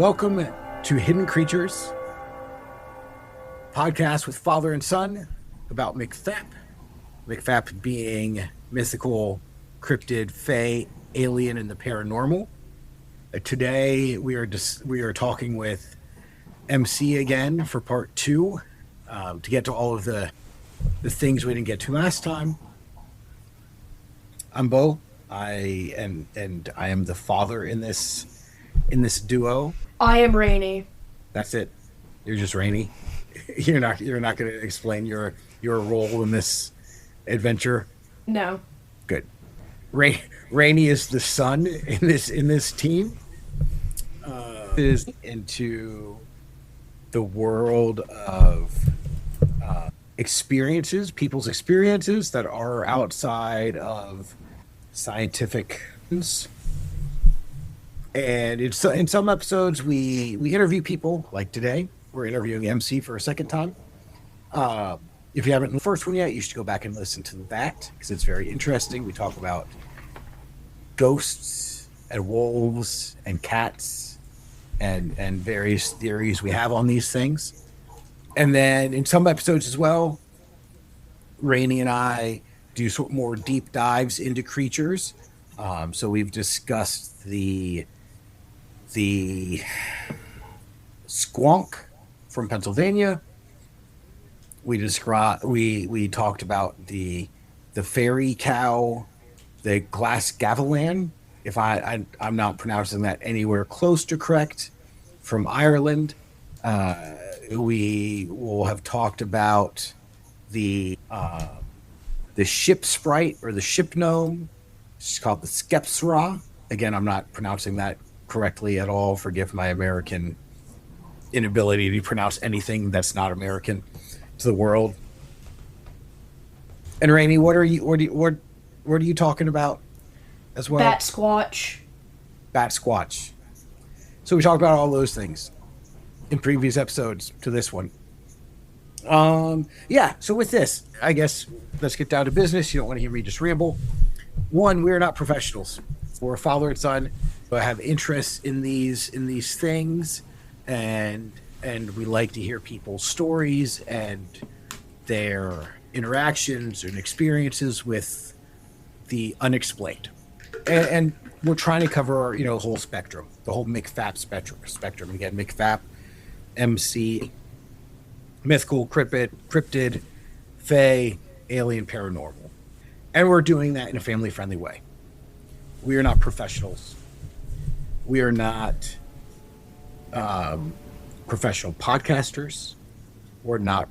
Welcome to Hidden Creatures, podcast with father and son about M.C.F.A.P. M.C.F.A.P being mythical, cryptid, fae, alien, and the paranormal. Today we are talking with MC again for part 2 to get to all of the things we didn't get to last time. I'm Bo. I am the father in this duo. I am Rainey. That's it. You're just Rainey. You're not going to explain your role in this adventure. No. Good. Rainey is the son in this team. Is into the world of experiences, people's experiences that are outside of scientific. And in some episodes, we interview people. Like today, we're interviewing MC for a second time. If you haven't the first one yet, you should go back and listen to that because it's very interesting. We talk about ghosts and wolves and cats and various theories we have on these things. And then in some episodes as well, Rainey and I do sort of more deep dives into creatures. So we've discussed the squonk from Pennsylvania. We talked about the fairy cow, the glass gavilan, if I'm not pronouncing that anywhere close to correct, from Ireland. We will have talked about the ship sprite or the ship gnome. It's called the Skepsra. Again, I'm not pronouncing that correctly at all. Forgive my American inability to pronounce anything that's not American to the world. And Rainey, what are you talking about as well? Bat Squatch. So we talked about all those things in previous episodes to this one. So with this, I guess let's get down to business. You don't want to hear me just ramble. One, we're not professionals. We're a father and son, but have interests in these things, and we like to hear people's stories and their interactions and experiences with the unexplained. And we're trying to cover, the whole spectrum, the whole M.C.F.A.P spectrum. Again, M.C.F.A.P, MC, mythical, cryptid, fae, alien, paranormal. And we're doing that in a family-friendly way. We are not professionals. We are not professional podcasters. We're not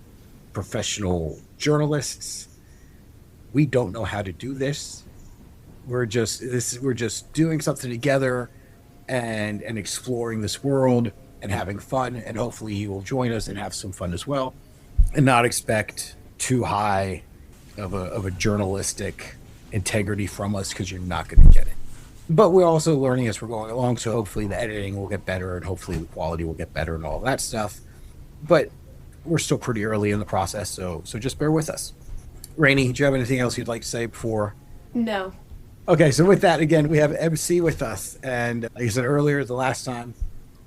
professional journalists. We don't know how to do this. We're just doing something together and exploring this world and having fun. And hopefully you will join us and have some fun as well, and not expect too high of a journalistic integrity from us, because you're not going to get it. But we're also learning as we're going along, so hopefully the editing will get better and hopefully the quality will get better and all that stuff. But we're still pretty early in the process, so just bear with us. Rainey, do you have anything else you'd like to say before? No. Okay, so with that, again, we have MC with us. And like I said earlier, the last time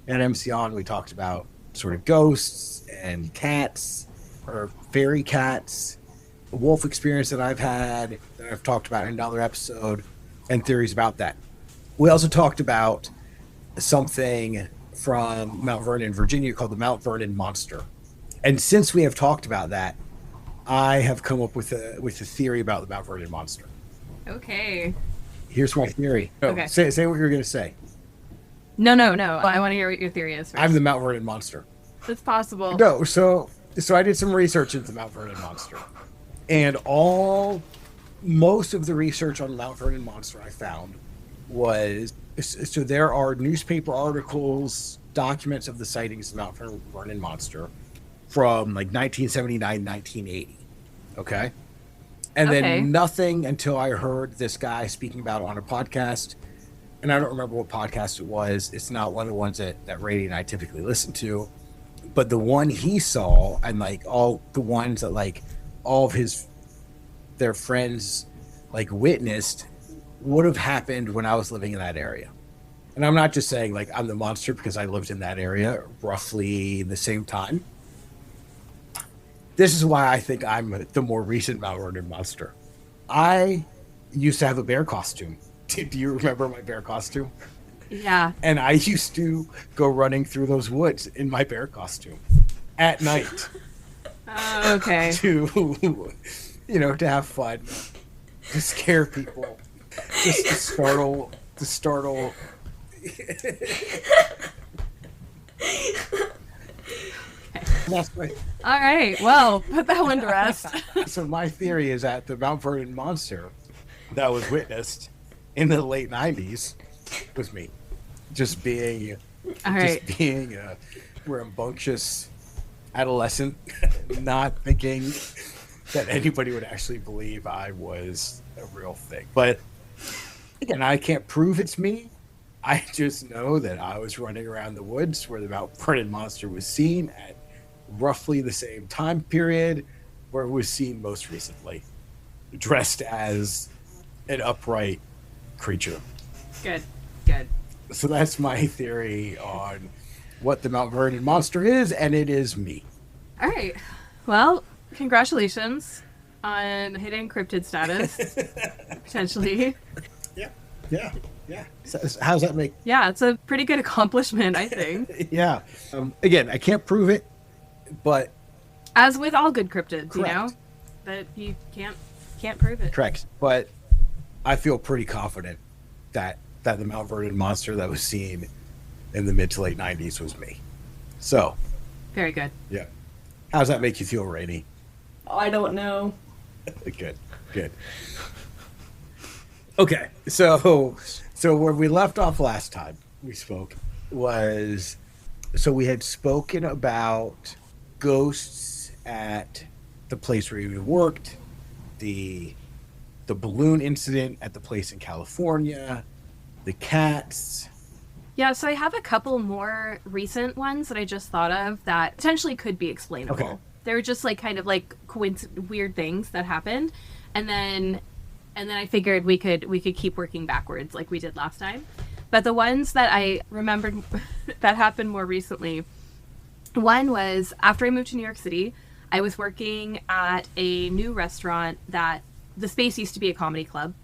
we had MC on, we talked about sort of ghosts and cats, or fairy cats, a wolf experience that I've had, that I've talked about in another episode, and theories about that. We also talked about something from Mount Vernon, Virginia, called the Mount Vernon Monster. And since we have talked about that, I have come up with a theory about the Mount Vernon Monster. Okay. Here's my theory. Okay. Say what you're going to say. No. I want to hear what your theory is first. I'm the Mount Vernon Monster. That's possible. No, so I did some research into the Mount Vernon Monster. And most of the research on the Mount Vernon Monster I found was, so there are newspaper articles, documents of the sightings of the Mount Vernon Monster from like 1979, 1980. Okay? And then nothing until I heard this guy speaking about it on a podcast. And I don't remember what podcast it was. It's not one of the ones that Rainey and I typically listen to. But the one he saw, and like all the ones that like all of their friends like witnessed, would have happened when I was living in that area. and I'm not just saying like I'm the monster because I lived in that area roughly the same time. This is why I think I'm the more recent Mount Vernon monster. I used to have a bear costume. Do you remember my bear costume? Yeah. And I used to go running through those woods in my bear costume at night Okay. to, to have fun, to scare people, just to startle. That's my, All right. Well, put that one to rest. so my theory is that the Mount Vernon monster that was witnessed in the late 90s was me. Just being All right. a rambunctious adolescent, not thinking that anybody would actually believe I was a real thing. But again, I can't prove it's me. I just know that I was running around the woods where the Mount Vernon monster was seen at roughly the same time period where it was seen most recently, dressed as an upright creature. Good. Good. So that's my theory on what the Mount Vernon monster is, and it is me. All right. Well, congratulations on hitting cryptid status, potentially. Yeah. So how's that make? Yeah, it's a pretty good accomplishment, I think. Yeah. Again, I can't prove it, but As with all good cryptids, Correct. that you can't prove it. correct. But I feel pretty confident that the Mount Vernon monster that was seen in the mid to late 90s was me. So, Very good. yeah. How's that make you feel, Rainey? I don't know. Good. Okay, so where we left off last time we spoke was, so we had spoken about ghosts at the place where we worked, the balloon incident at the place in California, the cats. Yeah, so I have a couple more recent ones that I just thought of that potentially could be explainable. Okay. They were just like kind of like weird things that happened, and then I figured we could keep working backwards like we did last time. But the ones that I remembered that happened more recently, one was after I moved to New York City, I was working at a new restaurant that the space used to be a comedy club,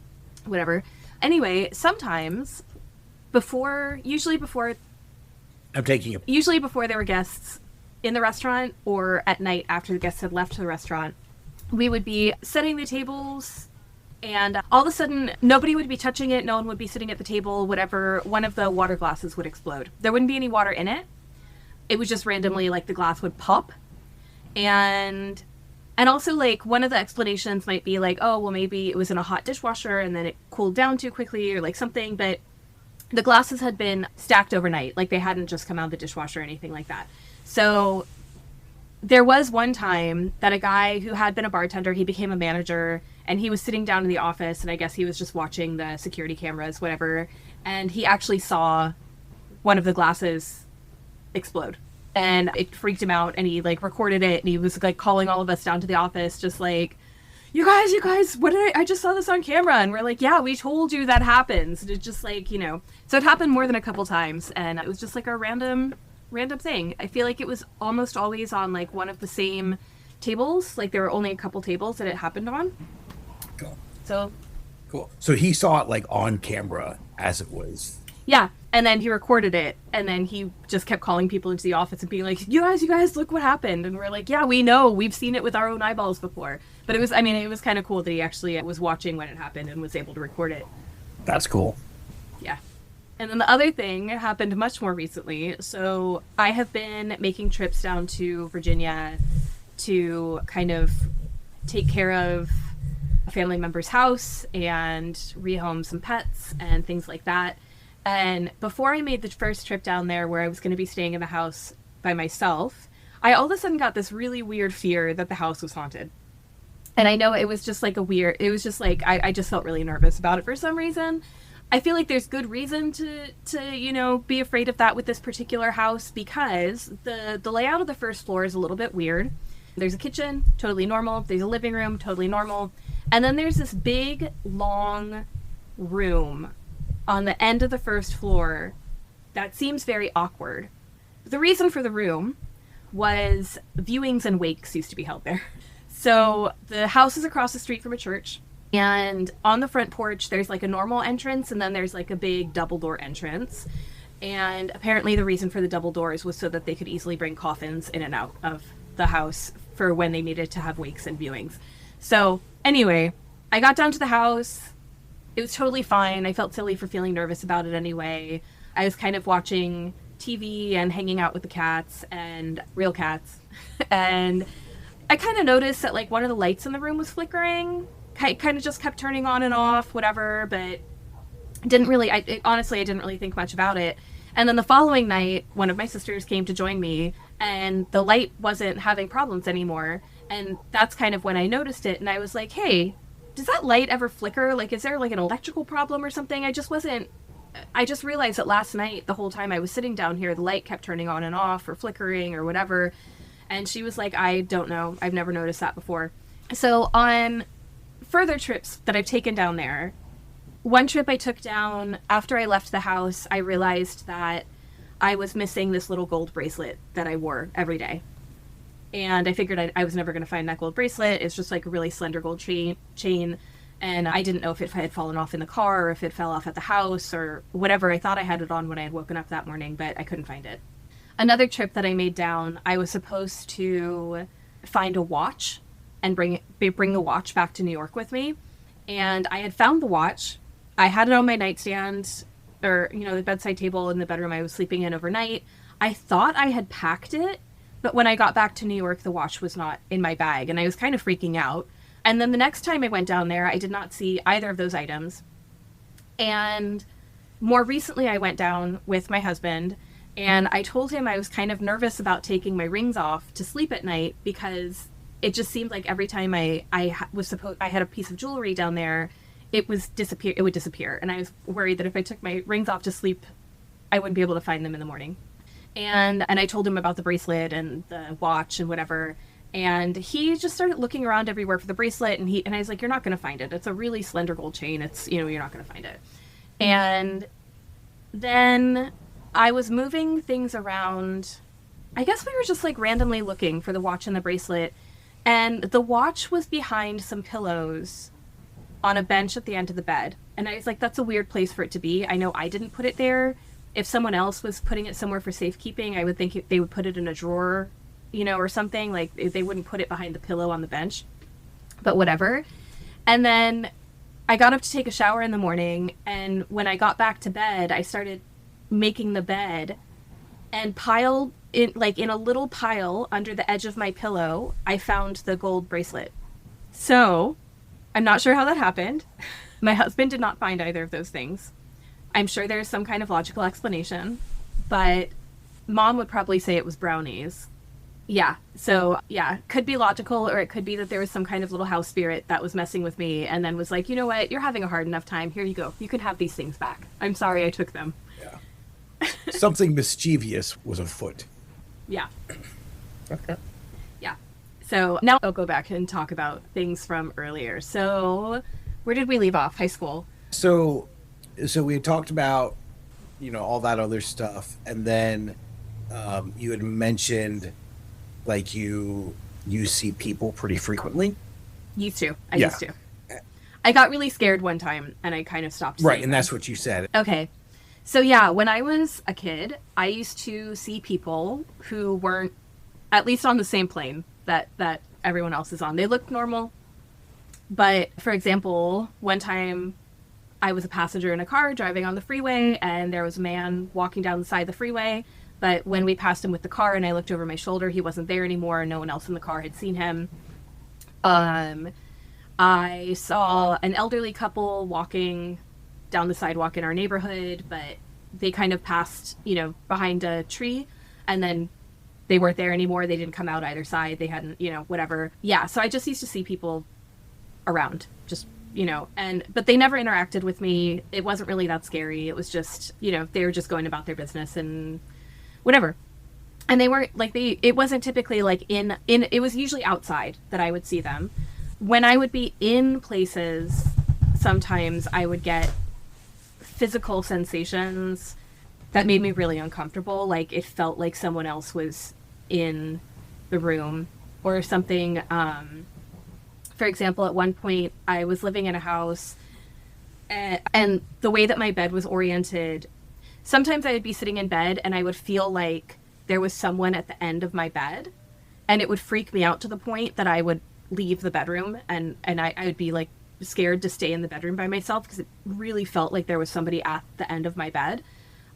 whatever. Anyway, sometimes usually before I'm taking a there were guests in the restaurant, or at night after the guests had left the restaurant, we would be setting the tables, and all of a sudden nobody would be touching it, no one would be sitting at the table, whatever, one of the water glasses would explode. There wouldn't be any water in it. It was just randomly like the glass would pop. And also, like, one of the explanations might be like, oh, well, maybe it was in a hot dishwasher and then it cooled down too quickly or like something, but the glasses had been stacked overnight. Like, they hadn't just come out of the dishwasher or anything like that. So there was one time that a guy who had been a bartender, he became a manager, and he was sitting down in the office, and I guess he was just watching the security cameras, whatever, and he actually saw one of the glasses explode. And it freaked him out, and he like recorded it, and he was like calling all of us down to the office, just like, you guys, what did I just saw this on camera. And we're like, yeah, we told you that happens. And it's just like, so it happened more than a couple times, and it was just like a random thing. I feel like it was almost always on like one of the same tables. Like there were only a couple tables that it happened on. Cool. So Cool. So he saw it like on camera as it was. yeah. And then he recorded it, and then he just kept calling people into the office and being like, you guys, look what happened. And we're like, yeah, we know. We've seen it with our own eyeballs before. But it was kind of cool that he actually was watching when it happened and was able to record it. That's cool. Yeah. And then the other thing happened much more recently. So I have been making trips down to Virginia to kind of take care of a family member's house and rehome some pets and things like that. And before I made the first trip down there, where I was going to be staying in the house by myself, I all of a sudden got this really weird fear that the house was haunted. And I know it was just like I just felt really nervous about it for some reason. I feel like there's good reason to be afraid of that with this particular house, because the layout of the first floor is a little bit weird. There's a kitchen, totally normal. There's a living room, totally normal. And then there's this big, long room on the end of the first floor that seems very awkward. The reason for the room was viewings and wakes used to be held there. So the house is across the street from a church, and on the front porch there's like a normal entrance, and then there's like a big double door entrance. And apparently the reason for the double doors was so that they could easily bring coffins in and out of the house for when they needed to have wakes and viewings. So anyway, I got down to the house. It was totally fine. I felt silly for feeling nervous about it anyway. I was kind of watching TV and hanging out with the cats, and real cats. And I kind of noticed that like one of the lights in the room was flickering. Kind of just kept turning on and off, whatever, but didn't really, honestly, I didn't really think much about it. And then the following night, one of my sisters came to join me, and the light wasn't having problems anymore. And that's kind of when I noticed it, and I was like, hey, does that light ever flicker? Like, is there like an electrical problem or something? I just realized that last night, the whole time I was sitting down here, the light kept turning on and off or flickering or whatever. And she was like, I don't know. I've never noticed that before. So on further trips that I've taken down there, one trip I took down after I left the house, I realized that I was missing this little gold bracelet that I wore every day. And I figured I was never going to find that gold bracelet. It's just like a really slender gold chain. And I didn't know if it had fallen off in the car or if it fell off at the house or whatever. I thought I had it on when I had woken up that morning, but I couldn't find it. Another trip that I made down, I was supposed to find a watch and bring the watch back to New York with me. And I had found the watch. I had it on my nightstand, or, the bedside table in the bedroom I was sleeping in overnight. I thought I had packed it, but when I got back to New York, the watch was not in my bag, and I was kind of freaking out. And then the next time I went down there, I did not see either of those items. And more recently, I went down with my husband, and I told him I was kind of nervous about taking my rings off to sleep at night because it just seemed like every time I had a piece of jewelry down there, it would disappear. And I was worried that if I took my rings off to sleep, I wouldn't be able to find them in the morning. And I told him about the bracelet and the watch and whatever. And he just started looking around everywhere for the bracelet. And I was like, you're not going to find it. It's a really slender gold chain. It's, you're not going to find it. And then I was moving things around. I guess we were just like randomly looking for the watch and the bracelet. And the watch was behind some pillows on a bench at the end of the bed. And I was like, that's a weird place for it to be. I know I didn't put it there. If someone else was putting it somewhere for safekeeping, I would think they would put it in a drawer, or something. Like, they wouldn't put it behind the pillow on the bench. But whatever. And then I got up to take a shower in the morning, and when I got back to bed, I started making the bed, and in a little pile under the edge of my pillow, I found the gold bracelet. So I'm not sure how that happened. My husband did not find either of those things. I'm sure there's some kind of logical explanation, but Mom would probably say it was brownies. Yeah, so yeah, could be logical, or it could be that there was some kind of little house spirit that was messing with me and then was like, you know what, you're having a hard enough time. Here you go. You can have these things back. I'm sorry I took them. Yeah. Something mischievous was afoot. Yeah. Okay. Yeah. So now I'll go back and talk about things from earlier. So where did we leave off? High school. So we had talked about, all that other stuff. And then you had mentioned like you see people pretty frequently. Used to. I used to. I got really scared one time and I kind of stopped. Right. And that's what you said. Okay. So yeah, when I was a kid, I used to see people who weren't at least on the same plane that everyone else is on. They looked normal. But for example, one time I was a passenger in a car driving on the freeway, and there was a man walking down the side of the freeway. But when we passed him with the car and I looked over my shoulder, he wasn't there anymore, and no one else in the car had seen him. I saw an elderly couple walking down the sidewalk in our neighborhood, but they kind of passed, behind a tree, and then they weren't there anymore. They didn't come out either side. They hadn't, whatever. Yeah, so I just used to see people around, just, but they never interacted with me. It wasn't really that scary. It was just, they were just going about their business and whatever. And they weren't like, it wasn't typically like it was usually outside that I would see them. When I would be in places, sometimes I would get physical sensations. that made me really uncomfortable. Like it felt like someone else was in the room or something. For example, at one point I was living in a house and the way that my bed was oriented, sometimes I would be sitting in bed and I would feel like there was someone at the end of my bed, and it would freak me out to the point that I would leave the bedroom and I would be like scared to stay in the bedroom by myself because it really felt like there was somebody at the end of my bed.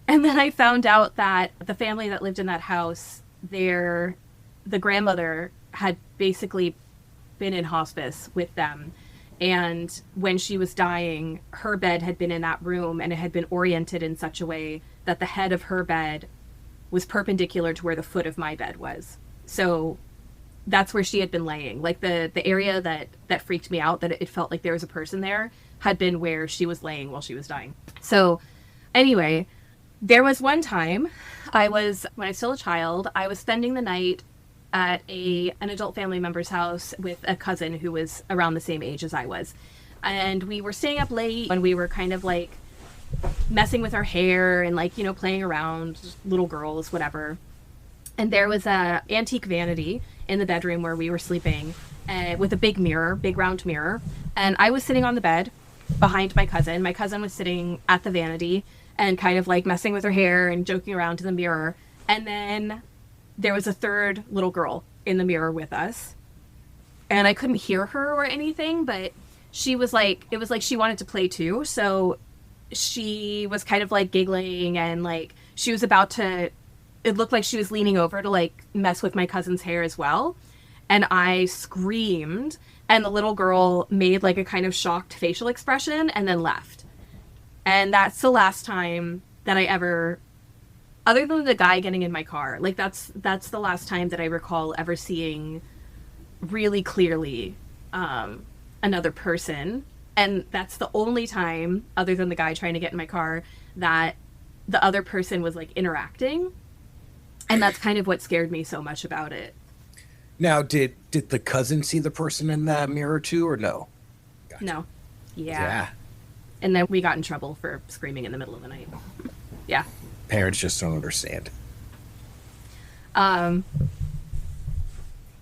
And then I found out that the family that lived in that house, the grandmother had basically been in hospice with them. And when she was dying, her bed had been in that room and it had been oriented in such a way that the head of her bed was perpendicular to where the foot of my bed was. So that's where she had been laying. Like the area that freaked me out, that it felt like there was a person there, had been where she was laying while she was dying. So anyway, there was one time when I was still a child, I was spending the night at an adult family member's house with a cousin who was around the same age as I was. And we were staying up late and we were kind of like messing with our hair and like, playing around, little girls, whatever. And there was a antique vanity in the bedroom where we were sleeping with a big round mirror. And I was sitting on the bed behind my cousin. My cousin was sitting at the vanity and kind of like messing with her hair and joking around in the mirror. And then there was a third little girl in the mirror with us. And I couldn't hear her or anything, but it was like she wanted to play too. So she was kind of like giggling and like she was about to, it looked like she was leaning over to like mess with my cousin's hair as well. And I screamed and the little girl made like a kind of shocked facial expression and then left. And that's the last time that I ever, other than the guy getting in my car, like that's the last time that I recall ever seeing really clearly another person. And that's the only time, other than the guy trying to get in my car, that the other person was like interacting. And that's kind of what scared me so much about it. Now, did the cousin see the person in the mirror too, or no? Gotcha. No. Yeah. And then we got in trouble for screaming in the middle of the night. Yeah. Parents just don't understand.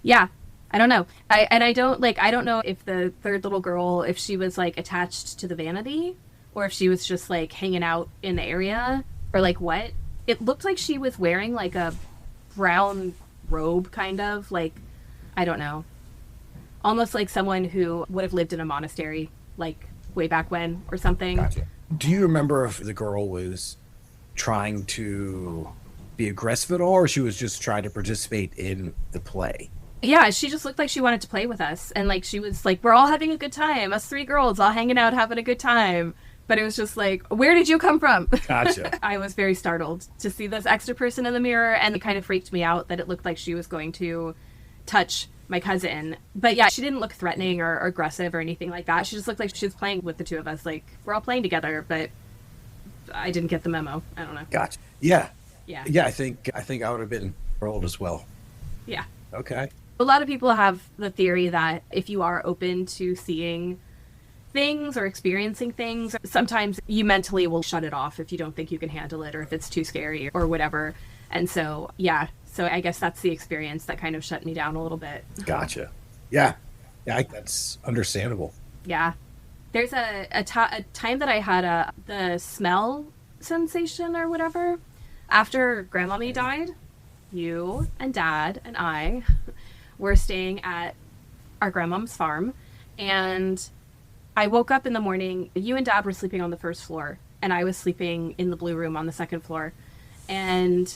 Yeah. I don't know. I don't know if the third little girl, if she was like attached to the vanity or if she was just like hanging out in the area or like what. It looked like she was wearing like a brown robe, kind of like, I don't know, almost like someone who would have lived in a monastery like way back when or something. Gotcha. Do you remember if the girl was trying to be aggressive at all, or she was just trying to participate in the play? Yeah, she just looked like she wanted to play with us. And like, she was like, we're all having a good time. Us three girls all hanging out, having a good time. But it was just like, where did you come from? Gotcha. I was very startled to see this extra person in the mirror, and it kind of freaked me out that it looked like she was going to touch my cousin. But yeah, she didn't look threatening or aggressive or anything like that. She just looked like she was playing with the two of us. Like, we're all playing together, but I didn't get the memo. I don't know. Gotcha. Yeah. Yeah. Yeah, I think I would have been rolled as well. Yeah. Okay. A lot of people have the theory that if you are open to seeing things or experiencing things, sometimes you mentally will shut it off if you don't think you can handle it or if it's too scary or whatever. And so, yeah. So I guess that's the experience that kind of shut me down a little bit. Gotcha. Yeah. Yeah, that's understandable. Yeah. There's a time that I had the smell sensation or whatever. After Grandmommy died, you and Dad and I were staying at our grandmom's farm, and I woke up in the morning. You and Dad were sleeping on the first floor, and I was sleeping in the blue room on the second floor. And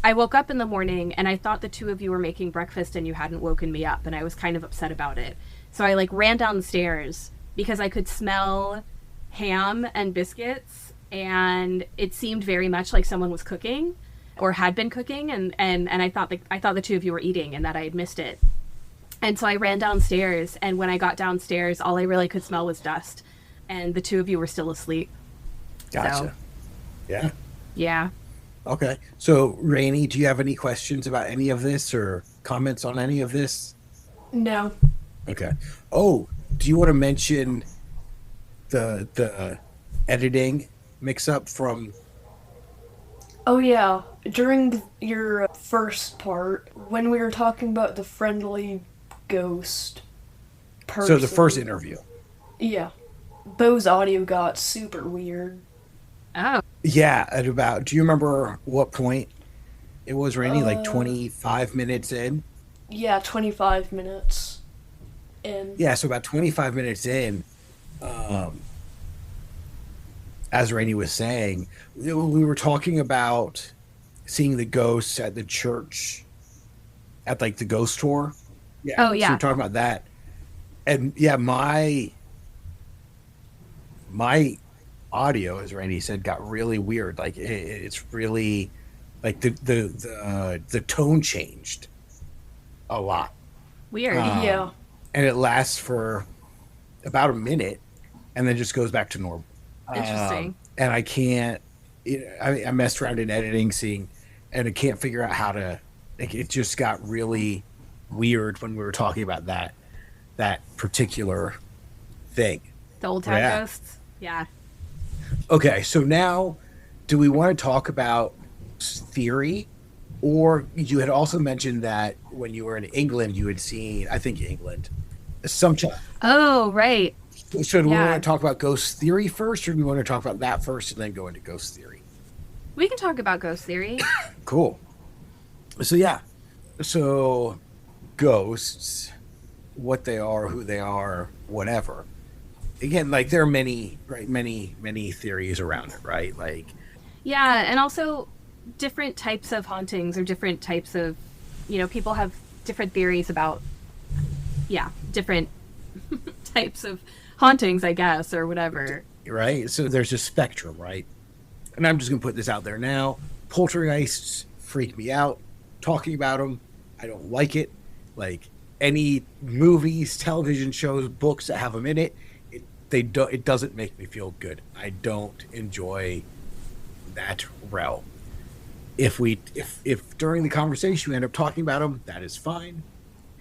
I woke up in the morning, and I thought the two of you were making breakfast, and you hadn't woken me up, and I was kind of upset about it. So I like ran downstairs because I could smell ham and biscuits, and it seemed very much like someone was cooking or had been cooking, and I thought the two of you were eating and that I had missed it. And so I ran downstairs, and when I got downstairs, all I really could smell was dust, and the two of you were still asleep. Gotcha. So, yeah. Yeah. Okay. So, Rainey, do you have any questions about any of this or comments on any of this? No. Okay. Oh, do you want to mention the editing mix-up from Oh yeah, during your first part, when we were talking about the friendly ghost So the first person, interview. yeah, Bo's audio got super weird. Oh, Yeah, at about, do you remember what point it was, Rainy? Like Uh, 25 minutes in? yeah, 25 minutes in. Yeah, so about 25 minutes in, um, as Rainey was saying, we were talking about seeing the ghosts at the church at like the ghost tour. Yeah, oh so we are yeah, talking about that, and yeah, my audio, as Rainey said, got really weird. Like it's really like the tone changed a lot, weird. Yeah. um, and it lasts for about a minute, and then just goes back to normal. Interesting. And I can't. I messed around in editing, seeing, and I can't figure out how to. Like, it just got really weird when we were talking about that particular thing. The old town Yeah. ghosts. Yeah. Okay. So now, do we want to talk about theory, or you had also mentioned that when you were in England, you had seen, I think England, some. Oh right. So do we want Yeah. to talk about ghost theory first, or do we want to talk about that first and then go into ghost theory? We can talk about ghost theory. Cool. So yeah. So ghosts, what they are, who they are, whatever. Again, like there are many, right, many theories around it, right? Like, Yeah, and also different types of hauntings or different types of, people have different theories about, yeah, different types of hauntings, I guess, or whatever. right? So there's a spectrum, right? And I'm just gonna put this out there now. Poltergeists freak me out. Talking about them, I don't like it. Like any movies, television shows, books that have them in it, it doesn't make me feel good. I don't enjoy that realm. If during the conversation we end up talking about them, that is fine.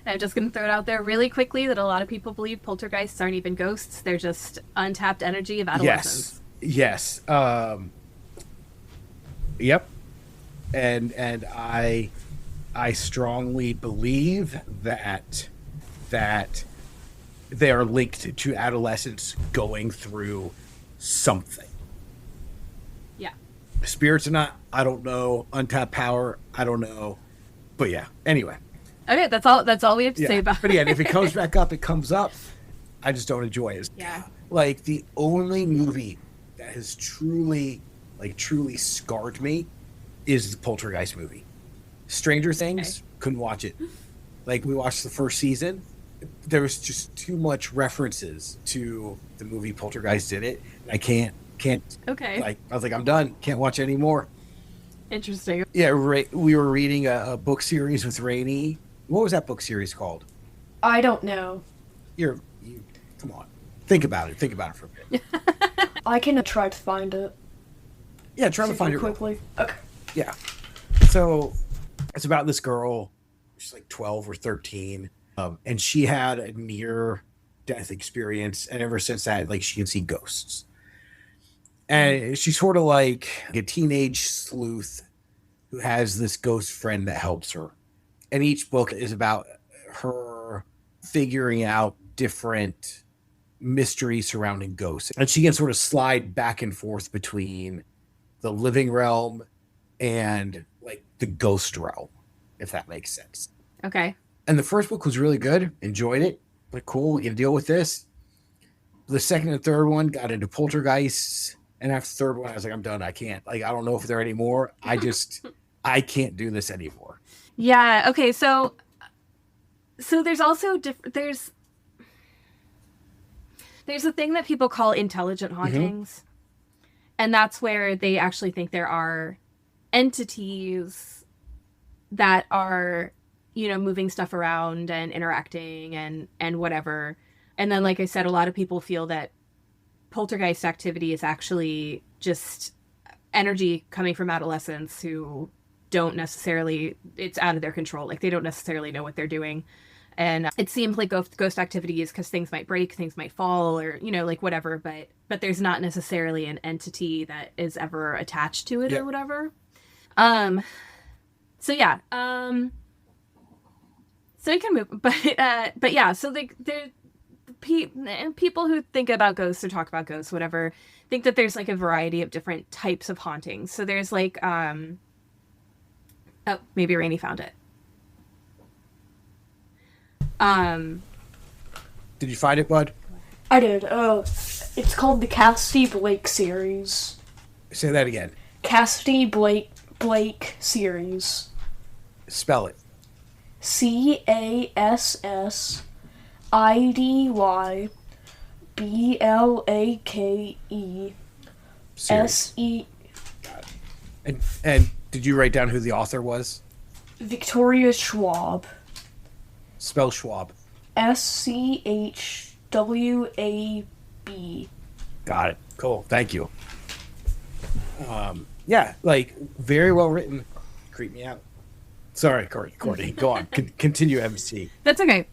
I'm just going to throw it out there really quickly that a lot of people believe poltergeists aren't even ghosts. They're just untapped energy of Yes, adolescence. yes, yep. And I strongly believe that they are linked to adolescents going through something. Yeah. Spirits or not, I don't know. Untapped power, I don't know. But yeah, anyway. Okay, that's all we have to Yeah. say about But yeah, it. if it comes back up, it comes up. I just don't enjoy it. Yeah. Like the only movie that has truly scarred me is the Poltergeist movie. Stranger Okay. Things, couldn't watch it. Like we watched the first season, there was just too much references to the movie Poltergeist in it. And I can't Okay. like I was like I'm done, can't watch anymore. Interesting. Yeah, we were reading a book series with Rainey. What was that book series called? I don't know. You come on, think about it. Think about it for a bit. I can try to find it Yeah, trying to super find it quickly. Okay. Yeah. So it's about this girl. She's like 12 or 13. And she had a near death experience. And ever since that, like she can see ghosts. And she's sort of like a teenage sleuth who has this ghost friend that helps her. And each book is about her figuring out different mysteries surrounding ghosts. And she can sort of slide back and forth between the living realm and like the ghost realm, if that makes sense. Okay. And the first book was really good, enjoyed it. Like, cool, we can deal with this. The second and third one got into poltergeists. And after the third one, I was like, I'm done. I can't. Like, I don't know if they're anymore. I can't do this anymore. Yeah. Okay. So there's also there's a thing that people call intelligent hauntings, and that's where they actually think there are entities that are moving stuff around and interacting and whatever. And then, like I said, a lot of people feel that poltergeist activity is actually just energy coming from adolescents who don't necessarily, it's out of their control, like they don't necessarily know what they're doing. And it seems like ghost activity is because things might break, things might fall, or like whatever, but there's not necessarily an entity that is ever attached to it Yeah. or whatever. So yeah. So we can move, but yeah. So people who think about ghosts or talk about ghosts, whatever, think that there's like a variety of different types of hauntings. So there's like, oh, maybe Rainey found it. Did you find it, bud? I did. It's called the Cassidy Blake series. Say that again. Cassidy Blake series. Spell it. CASSIDYBLAKE And did you write down who the author was? Victoria Schwab. Spell Schwab. SCHWAB. Got it. Cool. Thank you. Yeah, like very well written. Creep me out. Sorry, Courtney. Go on. Continue, MC. That's okay.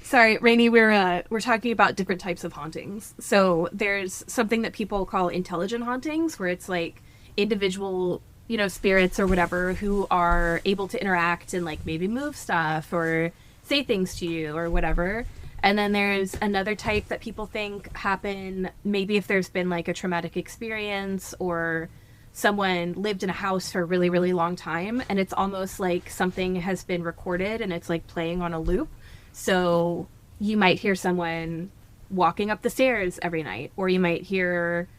Sorry, Rainey. We're talking about different types of hauntings. So there's something that people call intelligent hauntings, where it's like individual, spirits or whatever who are able to interact and like maybe move stuff or say things to you or whatever. And then there's another type that people think happen maybe if there's been like a traumatic experience or someone lived in a house for a really, really long time, and it's almost like something has been recorded and it's like playing on a loop. So you might hear someone walking up the stairs every night, or you might hear,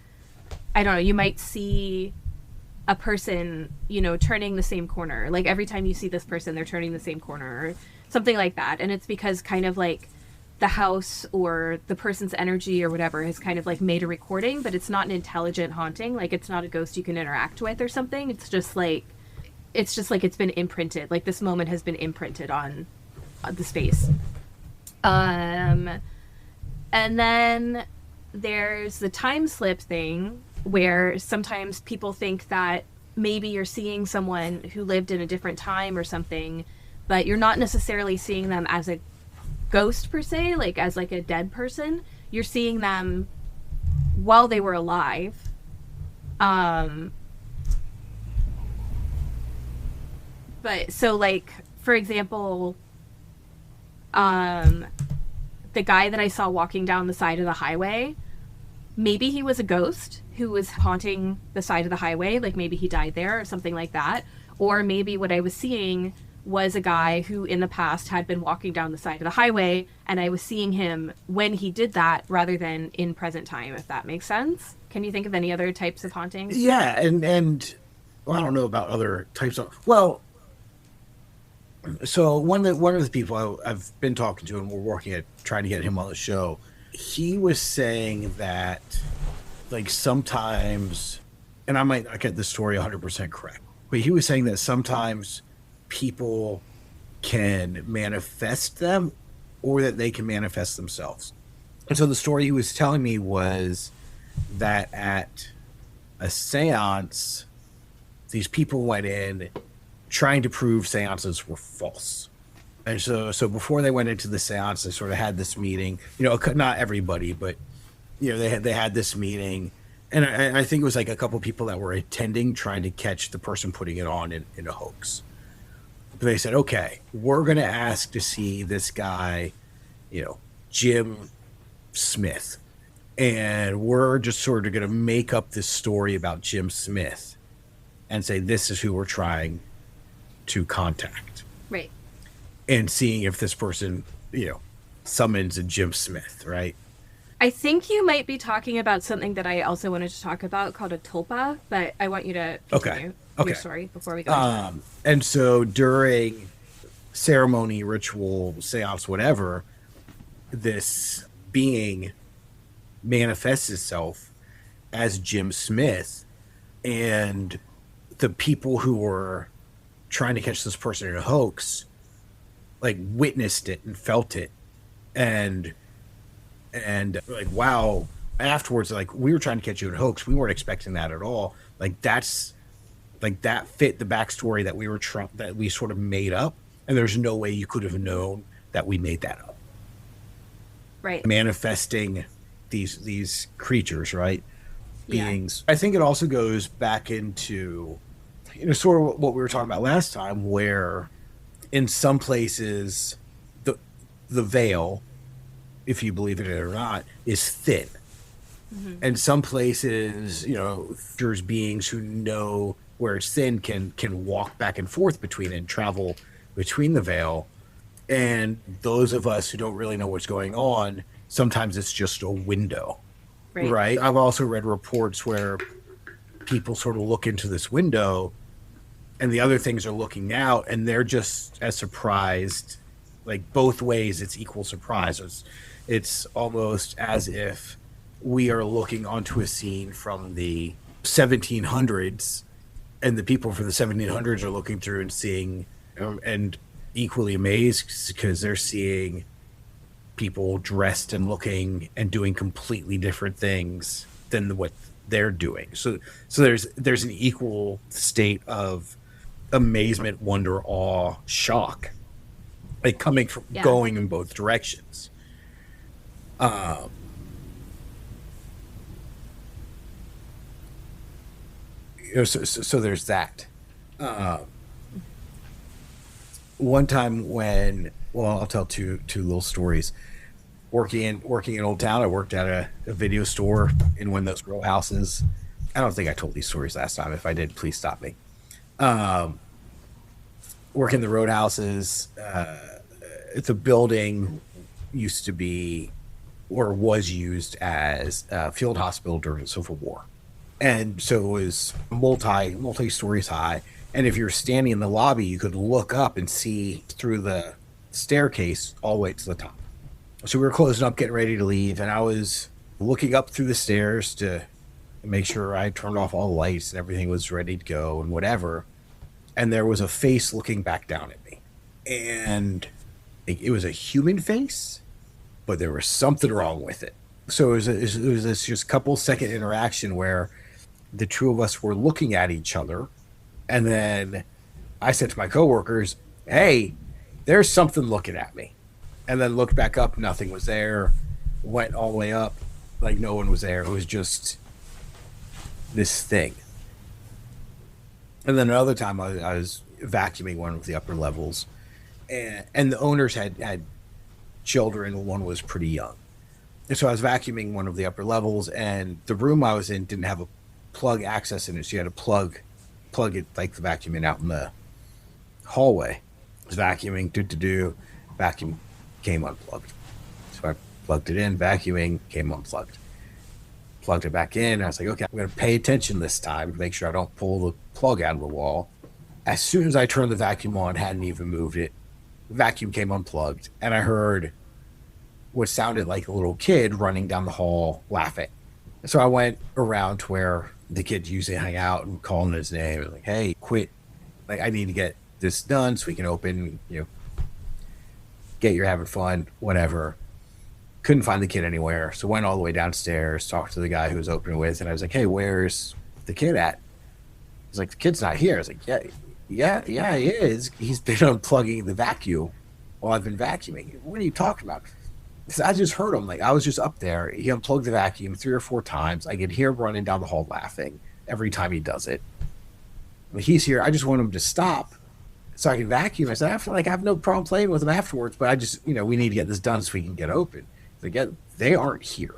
I don't know, you might see a person, turning the same corner. Like every time you see this person, they're turning the same corner or something like that. And it's because kind of like the house or the person's energy or whatever has kind of like made a recording, but it's not an intelligent haunting. Like it's not a ghost you can interact with or something. It's just like it's been imprinted. Like this moment has been imprinted on the space. And then there's the time slip thing, where sometimes people think that maybe you're seeing someone who lived in a different time or something, but you're not necessarily seeing them as a ghost per se, like as like a dead person. You're seeing them while they were alive. But so like, for example, the guy that I saw walking down the side of the highway, maybe he was a ghost who was haunting the side of the highway, like maybe he died there or something like that. Or maybe what I was seeing was a guy who in the past had been walking down the side of the highway, and I was seeing him when he did that rather than in present time, if that makes sense. Can you think of any other types of hauntings? Yeah, and well, I don't know about other types of, well, so one of the people I've been talking to, and we're working at trying to get him on the show, he was saying that like sometimes, and I might not get the story 100% correct, but he was saying that sometimes people can manifest them, or that they can manifest themselves. And so the story he was telling me was that at a seance, these people went in trying to prove seances were false. And so before they went into the seance, they sort of had this meeting, not everybody, but they had this meeting. And I think it was like a couple of people that were attending, trying to catch the person putting it on in a hoax. But they said, okay, we're going to ask to see this guy, Jim Smith. And we're just sort of going to make up this story about Jim Smith and say, this is who we're trying to contact. Right. And seeing if this person, summons a Jim Smith, right? I think you might be talking about something that I also wanted to talk about called a tulpa, but I want you to continue your story before we go into that. And so during ceremony, ritual, seance, whatever, this being manifests itself as Jim Smith, and the people who were trying to catch this person in a hoax like witnessed it and felt it, and like, wow, afterwards, like, we were trying to catch you in a hoax, we weren't expecting that at all. Like that's like that fit the backstory that we sort of made up, and there's no way you could have known that we made that up. Right. Manifesting these creatures, right? Yeah. Beings. I think it also goes back into sort of what we were talking about last time, where in some places the veil, if you believe it or not, is thin. And some places, there's beings who know where it's thin can walk back and forth between it and travel between the veil. And those of us who don't really know what's going on, sometimes it's just a window, right? I've also read reports where people sort of look into this window and the other things are looking out and they're just as surprised. Like both ways, it's equal surprise. It's almost as if we are looking onto a scene from the 1700s and the people from the 1700s are looking through and seeing and equally amazed because they're seeing people dressed and looking and doing completely different things than what they're doing. So there's an equal state of amazement, wonder, awe, shock, like coming from going in both directions. So there's that. One time I'll tell two little stories. Working in Old Town, I worked at a video store in one of those row houses. I don't think I told these stories last time. If I did, please stop me. Working the roadhouses. The building used to be or was used as a field hospital during the Civil War. And so it was multi stories high. And if you were standing in the lobby, you could look up and see through the staircase all the way to the top. So we were closing up, getting ready to leave. And I was looking up through the stairs to make sure I turned off all the lights and everything was ready to go and whatever. And there was a face looking back down at me. And it was a human face, but there was something wrong with it. So it was this just couple second interaction where the two of us were looking at each other. And then I said to my coworkers, "Hey, there's something looking at me." And then looked back up, nothing was there. Went all the way up, like no one was there. It was just this thing. And then another time I was vacuuming one of the upper levels, and the owners had children. One was pretty young. And so I was vacuuming one of the upper levels, and the room I was in didn't have a plug access in it. So you had to plug it, like the vacuum in out in the hallway. I was vacuuming, vacuum came unplugged. So I plugged it in, vacuuming, came unplugged. Plugged it back in. I was like, okay, I'm going to pay attention this time to make sure I don't pull the plug out of the wall. As soon as I turned the vacuum on, hadn't even moved it, the vacuum came unplugged, and I heard what sounded like a little kid running down the hall laughing. So I went around to where the kids usually hang out and calling his name. Like, "Hey, quit. Like, I need to get this done so we can open, get you're having fun, whatever." Couldn't find the kid anywhere. So went all the way downstairs, talked to the guy who was opening with, and I was like, "Hey, where's the kid at?" He's like, "The kid's not here." I was like, yeah, he is. He's been unplugging the vacuum while I've been vacuuming. What are you talking about? So I just heard him. Like, I was just up there. He unplugged the vacuum 3 or 4 times. I could hear him running down the hall laughing every time he does it. But he's here. I just want him to stop so I can vacuum. I said, I have no problem playing with him afterwards, but I just, we need to get this done so we can get open. Again, they aren't here.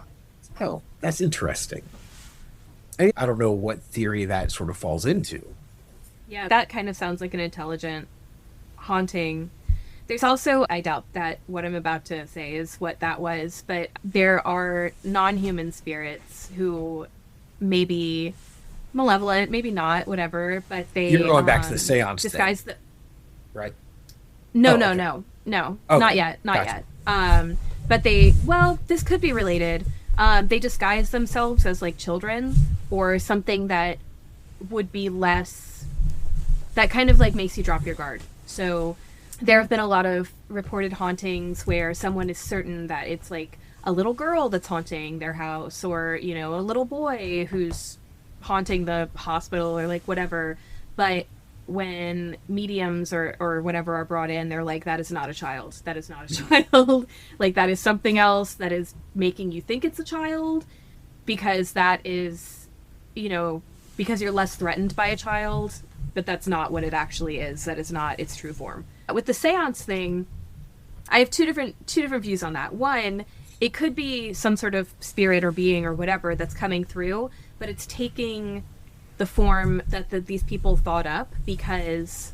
Oh, that's interesting. I don't know what theory that sort of falls into. Yeah, that kind of sounds like an intelligent haunting. There's also, I doubt that what I'm about to say is what that was, but there are non-human spirits who may be malevolent, maybe not, whatever, but they... You're going back to the seance disguise thing. Right? No, okay. No, okay. not yet. But this could be related. They disguise themselves as like children or something that would be less, that kind of like makes you drop your guard. So there have been a lot of reported hauntings where someone is certain that it's like a little girl that's haunting their house, or, a little boy who's haunting the hospital, or like whatever. But when mediums or whatever are brought in, they're like, that is not a child. That is not a child. Like, that is something else that is making you think it's a child, because that is, because you're less threatened by a child. but that's not what it actually is. That is not its true form. With the seance thing, I have two different views on that. One, it could be some sort of spirit or being or whatever that's coming through, but it's taking the form that these people thought up because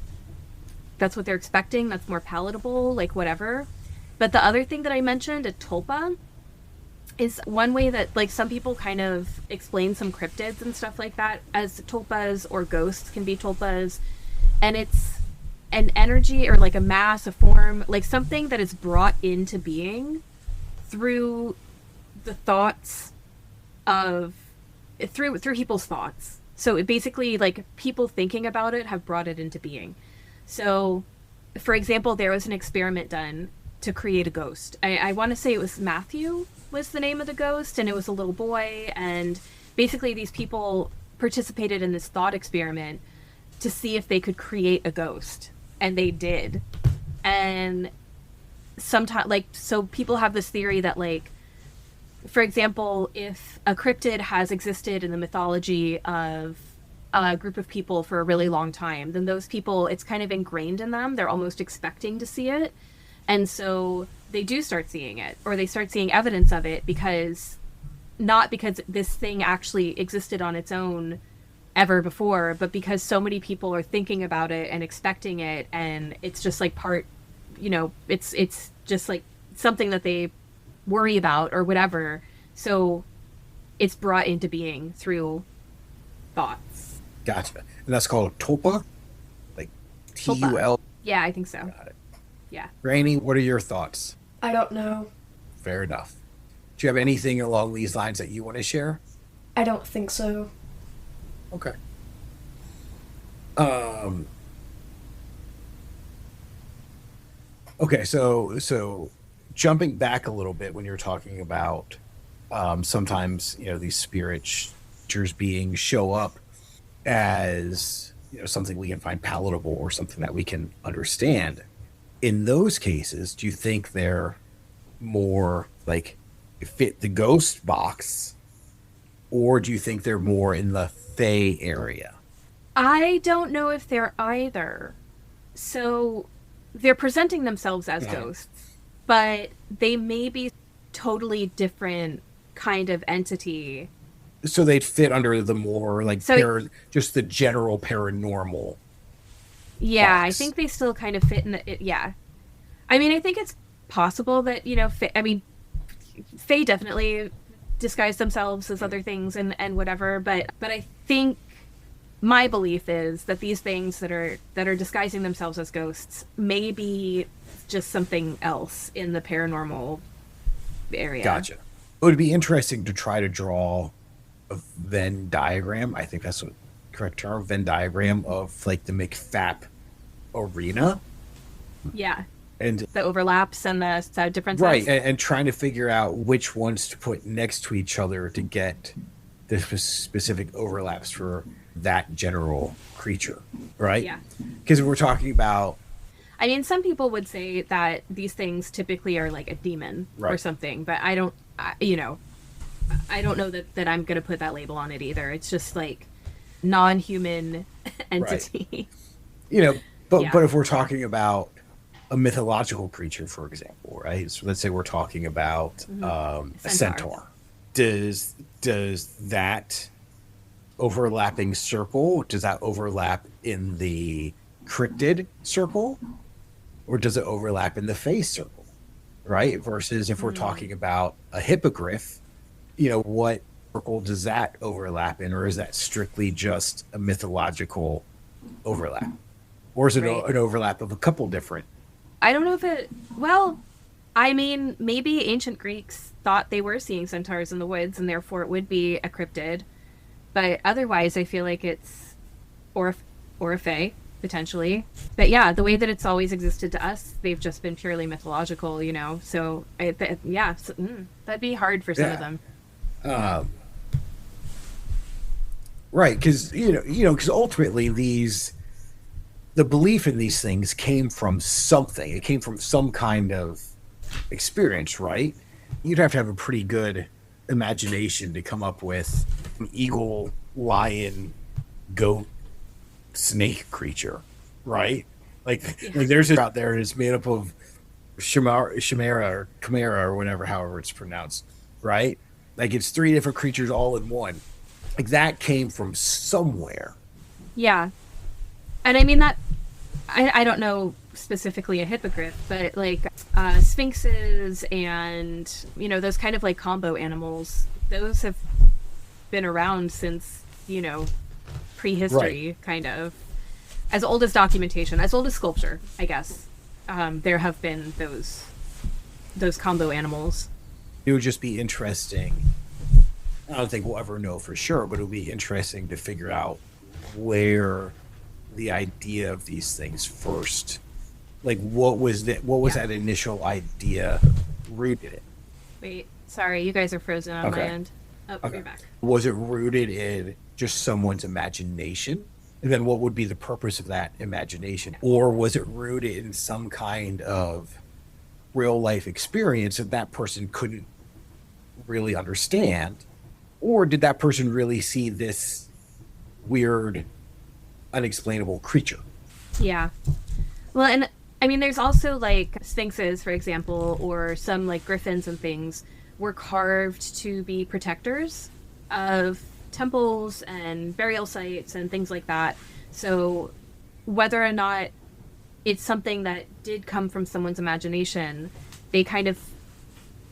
that's what they're expecting. That's more palatable, like whatever. But the other thing that I mentioned, a tulpa, is one way that like some people kind of explain some cryptids and stuff like that as tulpas, or ghosts can be tulpas. And it's an energy or like a mass, a form, like something that is brought into being through the thoughts of through people's thoughts. So it basically, like, people thinking about it have brought it into being. So for example, there was an experiment done to create a ghost. I want to say it was Matthew was the name of the ghost, and it was a little boy, and basically these people participated in this thought experiment to see if they could create a ghost, and they did. And sometimes, like, so people have this theory that, like, for example, if a cryptid has existed in the mythology of a group of people for a really long time, then those people, it's kind of ingrained in them. They're almost expecting to see it. And so they do start seeing it, or they start seeing evidence of it, because not because this thing actually existed on its own ever before, but because so many people are thinking about it and expecting it, and it's just like part, you know, it's just like something that they worry about or whatever. So it's brought into being through thoughts. Gotcha. And that's called tulpa? Like T-U-L? Yeah, I think so. Got it. Yeah. Rainey, what are your thoughts? I don't know. Fair enough. Do you have anything along these lines that you want to share? I don't think so. Okay. Okay, so jumping back a little bit when you're talking about sometimes, you know, these spirit creatures being show up as, you know, something we can find palatable or something that we can understand. In those cases, do you think they're more like fit the ghost box, or do you think they're more in the Fae area? I don't know if they're either. So they're presenting themselves as ghosts, but they may be totally different kind of entity. So they'd fit under the more like just the general paranormal. Yeah, box. I think they still kind of fit in the. Yeah, I mean, I think it's possible that, you know, I mean, Fae definitely disguise themselves as other things and whatever, but I think my belief is that these things that are disguising themselves as ghosts may be just something else in the paranormal area. Gotcha. It would be interesting to try to draw a Venn diagram. I think that's the correct term. Venn diagram of like the M.C.F.A.P arena. Yeah. And the overlaps and the differences. Right, and trying to figure out which ones to put next to each other to get the specific overlaps for that general creature, right? Yeah. Because we're talking about... I mean, some people would say that these things typically are like a demon or something, but I don't know that I'm going to put that label on it either. It's just like non-human entity. Right. You know, but if we're talking about a mythological creature, for example, right? So let's say we're talking about a centaur. Does that overlapping circle, does that overlap in the cryptid circle, or does it overlap in the face circle, right? Versus if we're talking about a hippogriff, you know, what circle does that overlap in, or is that strictly just a mythological overlap, or is it an overlap of a couple different? I don't know if it... Well, I mean, maybe ancient Greeks thought they were seeing centaurs in the woods, and therefore it would be a cryptid. But otherwise, I feel like it's... Or a fae, potentially. But yeah, the way that it's always existed to us, they've just been purely mythological, you know? So, that'd be hard for some of them. Right, because, because ultimately the belief in these things came from something. It came from some kind of experience, right? You'd have to have a pretty good imagination to come up with an eagle, lion, goat snake creature, right? Like there's a out there and it's made up of chimera or chimera or whatever, however it's pronounced, right? Like it's three different creatures all in one. Like that came from somewhere. Yeah. And I mean that I don't know specifically a hippogriff, but like sphinxes and those kind of like combo animals, those have been around since prehistory, Right. kind of as old as documentation, as old as sculpture, I guess. There have been those combo animals. It would just be interesting. I don't think we'll ever know for sure, but it would be interesting to figure out where the idea of these things first, like what was Yeah. that initial idea rooted in? Wait, sorry, you guys are frozen on my Okay. end. Oh, Okay. you're back. Was it rooted in just someone's imagination? And then what would be the purpose of that imagination? Or was it rooted in some kind of real life experience that that person couldn't really understand? Or did that person really see this weird, unexplainable creature? Yeah. Well, and I mean, there's also like sphinxes, for example, or some like griffins and things were carved to be protectors of temples and burial sites and things like that. So whether or not it's something that did come from someone's imagination, they kind of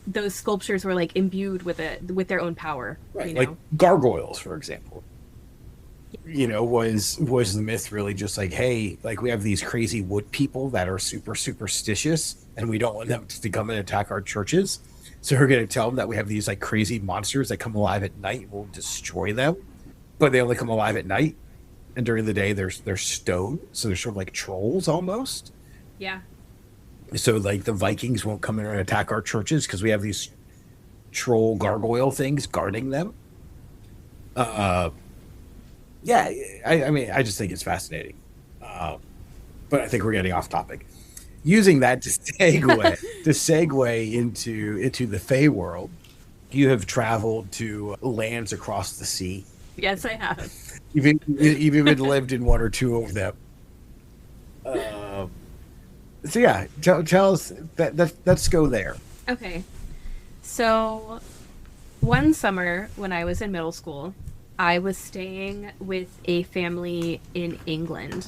those sculptures were like imbued with their own power. Right. You Like know? gargoyles, for example. Was the myth really just like, hey, like we have these crazy wood people that are super superstitious and we don't want them to come and attack our churches, so we're going to tell them that we have these like crazy monsters that come alive at night and we'll destroy them, but they only come alive at night, and during the day they're stone, so they're sort of like trolls almost. Yeah. So like the Vikings won't come in and attack our churches because we have these troll gargoyle things guarding them. Yeah, I mean, I just think it's fascinating. But I think we're getting off topic. Using that to segue into the Fey world, you have traveled to lands across the sea. Yes, I have. You've even lived in one or two of them. So yeah, tell us let's go there. Okay. So, one summer when I was in middle school, I was staying with a family in England,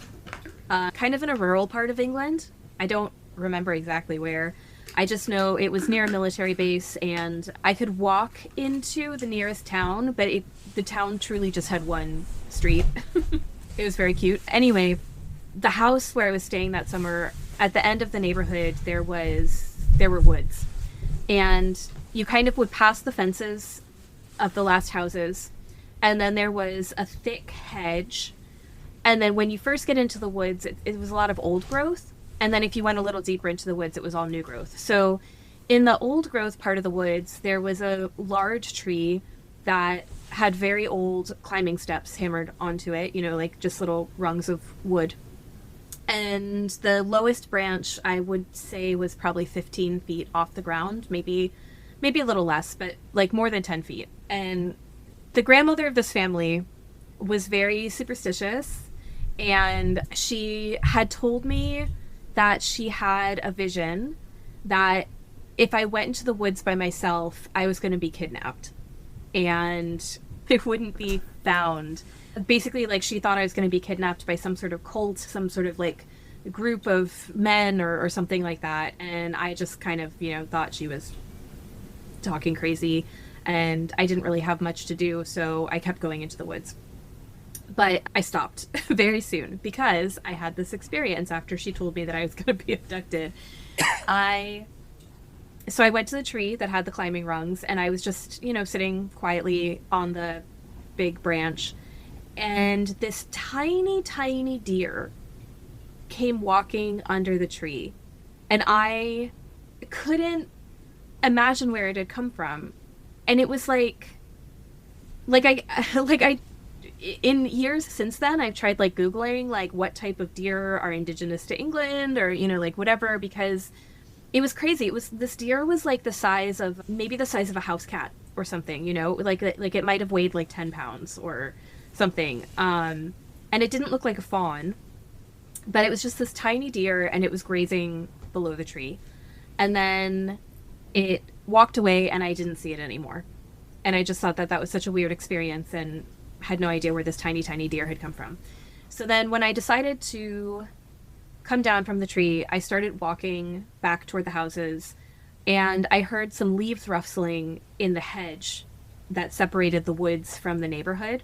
kind of in a rural part of England. I don't remember exactly where. I just know it was near a military base, and I could walk into the nearest town, but the town truly just had one street. It was very cute. Anyway, the house where I was staying that summer, at the end of the neighborhood, there were woods, and you kind of would pass the fences of the last houses, and then there was a thick hedge, and then when you first get into the woods, it was a lot of old growth, and then if you went a little deeper into the woods, it was all new growth. So in the old growth part of the woods, there was a large tree that had very old climbing steps hammered onto it, like just little rungs of wood. And the lowest branch, I would say, was probably 15 feet off the ground, maybe a little less, but like more than 10 feet. And the grandmother of this family was very superstitious, and she had told me that she had a vision that if I went into the woods by myself, I was going to be kidnapped and it wouldn't be found. Basically, like, she thought I was going to be kidnapped by some sort of cult, some sort of like group of men or something like that. And I just kind of, thought she was talking crazy, and I didn't really have much to do, so I kept going into the woods. But I stopped very soon because I had this experience after she told me that I was going to be abducted. So I went to the tree that had the climbing rungs, and I was just, sitting quietly on the big branch, and this tiny, tiny deer came walking under the tree, and I couldn't imagine where it had come from. And it was like I in years since then, I've tried like Googling like what type of deer are indigenous to England, or like whatever, because it was crazy. This deer was like the size of a house cat or something, like it might have weighed like 10 pounds or something. and it didn't look like a fawn, but it was just this tiny deer, and it was grazing below the tree. And then it walked away, and I didn't see it anymore. And I just thought that that was such a weird experience, and had no idea where this tiny, tiny deer had come from. So then when I decided to come down from the tree, I started walking back toward the houses, and I heard some leaves rustling in the hedge that separated the woods from the neighborhood.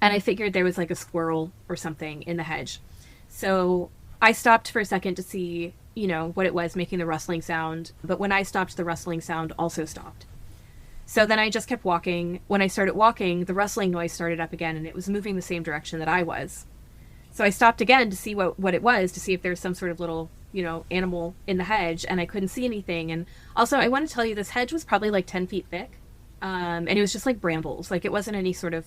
And I figured there was like a squirrel or something in the hedge. So I stopped for a second to see, what it was making the rustling sound. But when I stopped, the rustling sound also stopped. So then I just kept walking. When I started walking, the rustling noise started up again, and it was moving the same direction that I was. So I stopped again to see what it was, to see if there was some sort of little, animal in the hedge, and I couldn't see anything. And also, I want to tell you, this hedge was probably like 10 feet thick, and it was just like brambles. Like, it wasn't any sort of,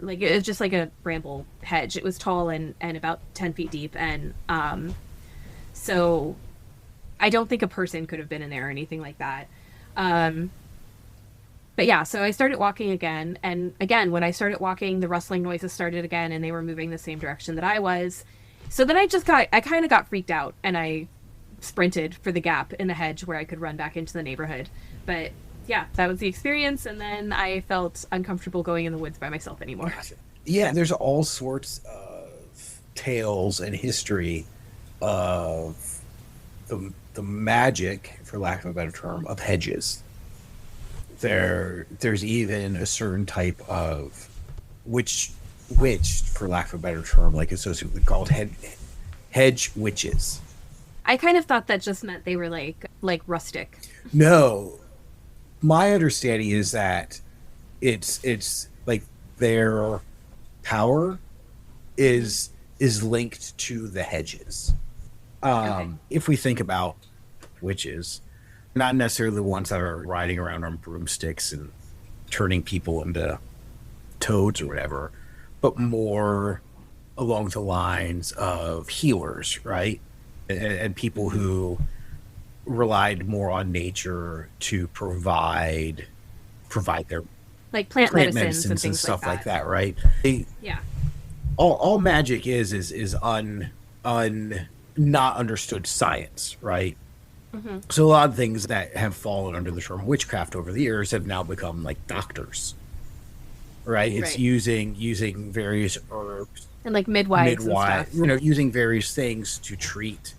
like, it was just like a bramble hedge. It was tall and about 10 feet deep, and so I don't think a person could have been in there or anything like that. But yeah, so I started walking again, and again, when I started walking, the rustling noises started again, and they were moving the same direction that I was. So then I kind of got freaked out, and I sprinted for the gap in the hedge where I could run back into the neighborhood. But yeah, that was the experience, and then I felt uncomfortable going in the woods by myself anymore. Yeah, there's all sorts of tales and history of the magic, for lack of a better term, of hedges. There's even a certain type of witch, for lack of a better term, like associated with, called hedge witches. I kind of thought that just meant they were like rustic. No, my understanding is that it's like their power is linked to the hedges. Okay. If we think about witches, not necessarily the ones that are riding around on broomsticks and turning people into toads or whatever, but more along the lines of healers, right? And people who relied more on nature to provide their Like plant medicines and and stuff like that, right? Yeah. All magic is not understood science, right? Mm-hmm. So a lot of things that have fallen under the term witchcraft over the years have now become like doctors, right? It's Right. using various herbs, And like midwives and stuff. using various things to treat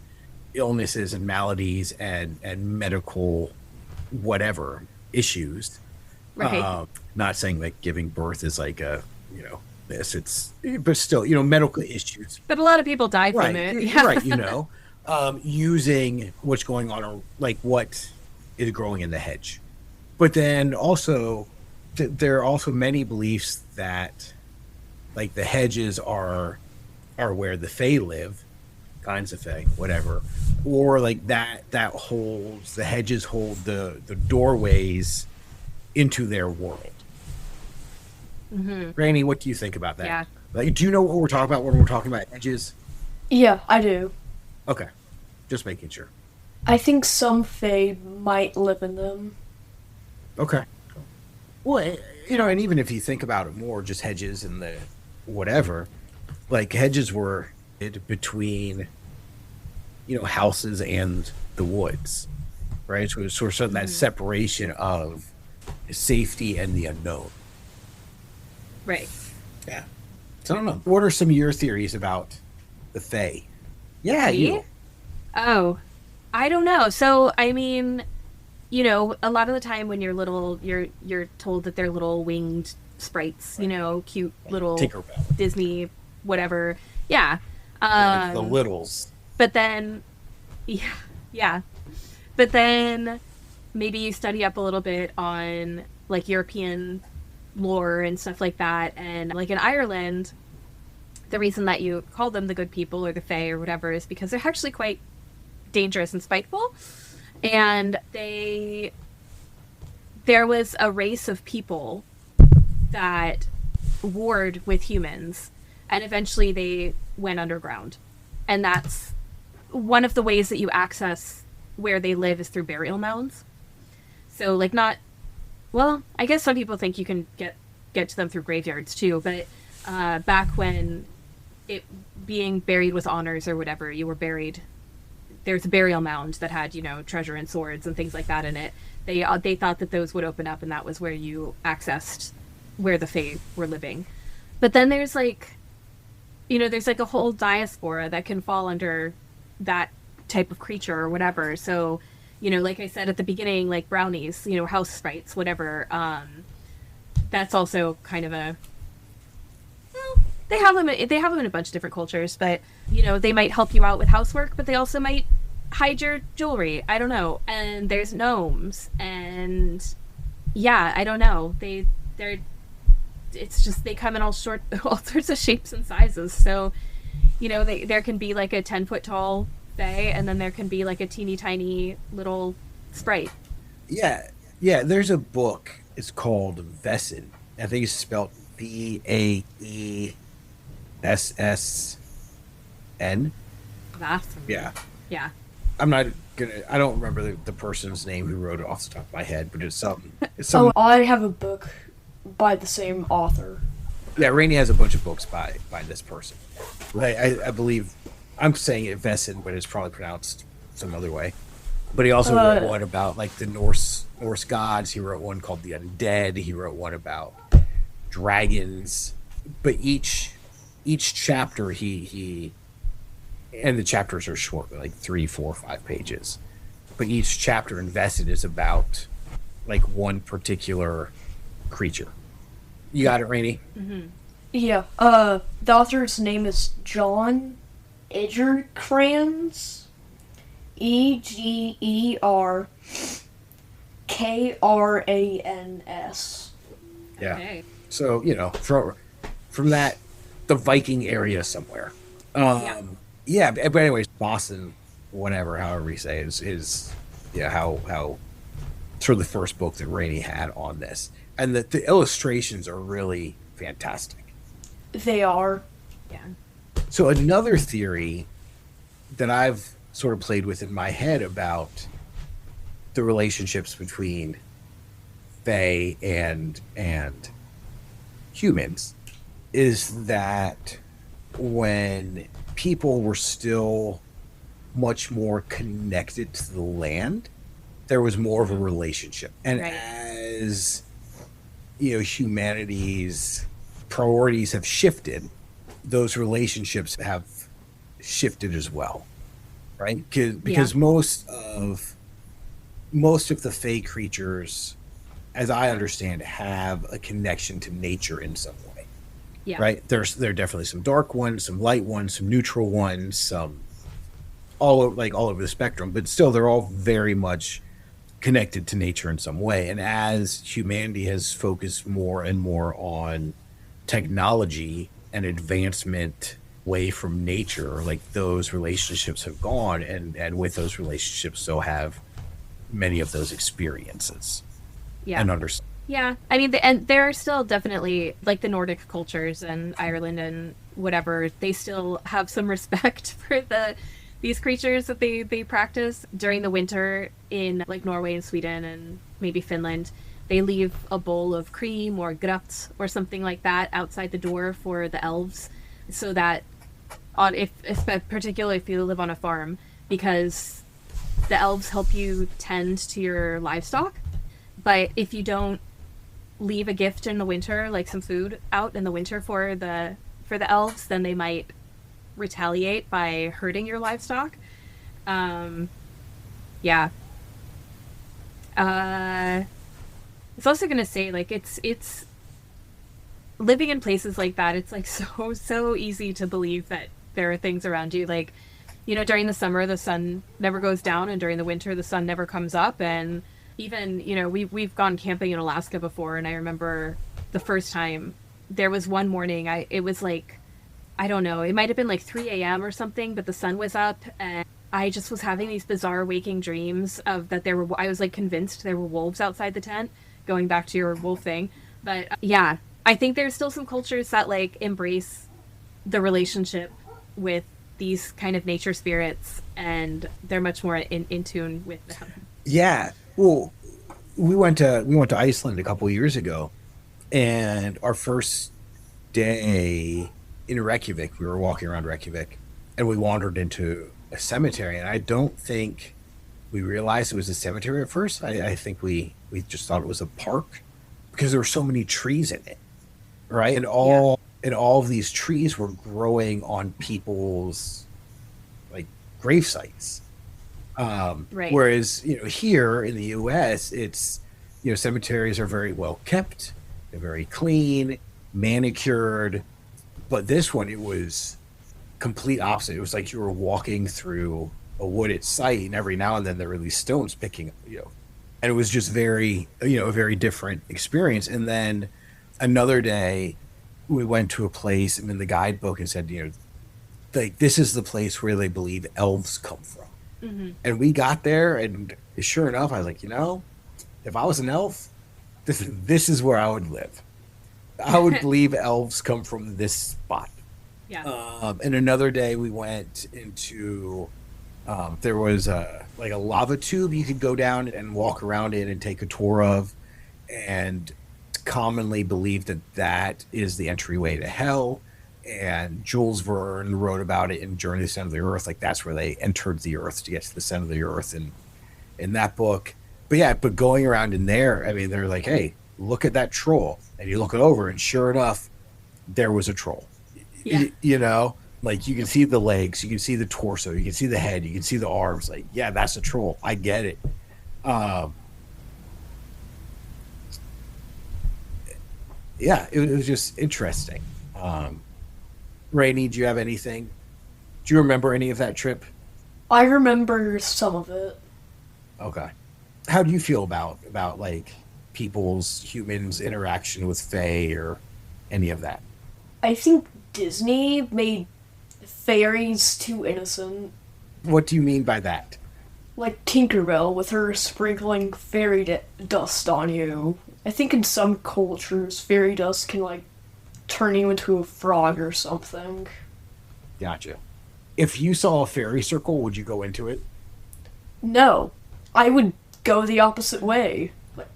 illnesses and maladies and medical whatever issues. Right. Not saying that giving birth is like a but still medical issues. But a lot of people die from Right, it. Yeah. right. Using what's going on, like what is growing in the hedge. But then also, there are also many beliefs that, like, the hedges are where the Fae live, kinds of Fae, whatever, or like that holds the hedges hold the doorways into their world. Mm-hmm. Rainey, what do you think about that? Yeah. Like, do you know what we're talking about when we're talking about hedges? Yeah, I do. Okay, just making sure. I think some Fae might live in them. Okay. Well, and even if you think about it more, just hedges and the whatever, like hedges were between, houses and the woods, right? So it was sort of that separation of safety and the unknown. Right. Yeah. So I don't know. What are some of your theories about the Fae? Yeah, Me? you. Oh, I don't know. So, I mean, a lot of the time when you're little, you're told that they're little winged sprites, cute little Tinkerbell. Disney, whatever. Yeah. Like the littles. But then, yeah. But then maybe you study up a little bit on like European lore and stuff like that. And like in Ireland, the reason that you call them the good people or the Fae or whatever is because they're actually quite dangerous and spiteful. And there was a race of people that warred with humans, and eventually they went underground. And that's one of the ways that you access where they live is through burial mounds. So like I guess some people think you can get to them through graveyards too, but back when it being buried with honors or whatever. You were buried. There's a burial mound that had, treasure and swords and things like that in it. They thought that those would open up, and that was where you accessed where the Fae were living. But then there's like, there's like a whole diaspora that can fall under that type of creature or whatever. So, like I said at the beginning, like brownies, house sprites, whatever. That's also kind of a, well, they have them in a bunch of different cultures, but they might help you out with housework, but they also might hide your jewelry. I don't know. And there's gnomes, and yeah, I don't know. It's just they come in all sorts of shapes and sizes. So, there can be like a 10-foot tall Fae, and then there can be like a teeny tiny little sprite. Yeah. There's a book. It's called Vesson. I think it's spelled Vaessen. That's Yeah. Yeah. I don't remember the person's name who wrote it off the top of my head, but it's something. Oh, I have a book by the same author. Yeah, Rainey has a bunch of books by this person. I believe I'm saying it Vesson, but it's probably pronounced some other way. But he also wrote one about like the Norse gods. He wrote one called The Undead. He wrote one about dragons. But each chapter he and the chapters are short, like 3, 4, 5 pages. But each chapter invested is about like one particular creature. You got it, Rainey? Mm-hmm. Yeah. The author's name is John Egerkrans. Egerkrans. Yeah. Okay. So, from that, the Viking area somewhere. Yeah, but anyways, Boston, however you say it, is how sort of the first book that Rainey had on this. And the illustrations are really fantastic. They are. Yeah. So another theory that I've sort of played with in my head about the relationships between Fae and humans is that when people were still much more connected to the land, there was more of a relationship. And right. As humanity's priorities have shifted, those relationships have shifted as well, right? Because most of the Fae creatures, as I understand, have a connection to nature in some way. Yeah. Right? There are definitely some dark ones, some light ones, some neutral ones, some all over the spectrum, but still they're all very much connected to nature in some way. And as humanity has focused more and more on technology and advancement away from nature, like those relationships have gone, and with those relationships so have many of those experiences. Yeah. And understand. Yeah, I mean, and there are still definitely, like, the Nordic cultures and Ireland and whatever, they still have some respect for these creatures that they practice. During the winter in, like, Norway and Sweden and maybe Finland, they leave a bowl of cream or grøt or something like that outside the door for the elves, so that, particularly if you live on a farm, because the elves help you tend to your livestock. But if you don't leave a gift in the winter, like some food out in the winter for the elves, then they might retaliate by hurting your livestock. Yeah. I was also gonna say, like, it's living in places like that, it's like so easy to believe that there are things around you. Like, during the summer the sun never goes down, and during the winter the sun never comes up. And even, we've gone camping in Alaska before, and I remember the first time, there was one morning, it was like, I don't know, it might have been like 3 a.m. or something, but the sun was up, and I just was having these bizarre waking dreams of that I was like convinced there were wolves outside the tent, going back to your wolf thing. But yeah, I think there's still some cultures that like embrace the relationship with these kind of nature spirits, and they're much more in tune with them. Yeah. Well, we went to Iceland a couple of years ago, and our first day in Reykjavik. We were walking around Reykjavik, and we wandered into a cemetery. And I don't think we realized it was a cemetery at first. I think we just thought it was a park because there were so many trees in it, right? And all of these trees were growing on people's like grave sites. Right. Whereas here in the U.S., it's cemeteries are very well kept, they're very clean, manicured. But this one, it was complete opposite. It was like you were walking through a wooded site, and every now and then there were these stones picking up, and it was just very, a very different experience. And then another day, we went to a place, and in the guidebook it said, like this is the place where they believe elves come from. Mm-hmm. And we got there, and sure enough, I was like, if I was an elf, this is where I would live. I would believe elves come from this spot. Yeah. And another day we went into, there was like a lava tube you could go down and walk around in and take a tour of. And it's commonly believed that is the entryway to hell. And Jules Verne wrote about it in Journey to the Center of the Earth. Like that's where they entered the earth to get to the center of the earth. And in that book, but going around in there, I mean, they're like, hey, look at that troll. And you look it over, and sure enough, there was a troll. Yeah. Like you can see the legs, you can see the torso, you can see the head, you can see the arms. Like, yeah, that's a troll. I get it. Yeah, it was just interesting. Rainey, do you have anything? Do you remember any of that trip? I remember some of it. Okay. How do you feel about like humans' interaction with Fae or any of that? I think Disney made fairies too innocent. What do you mean by that? Like Tinkerbell with her sprinkling fairy dust on you. I think in some cultures, fairy dust can like turn you into a frog or something. Gotcha. If you saw a fairy circle, would you go into it? No, I would go the opposite way. Like,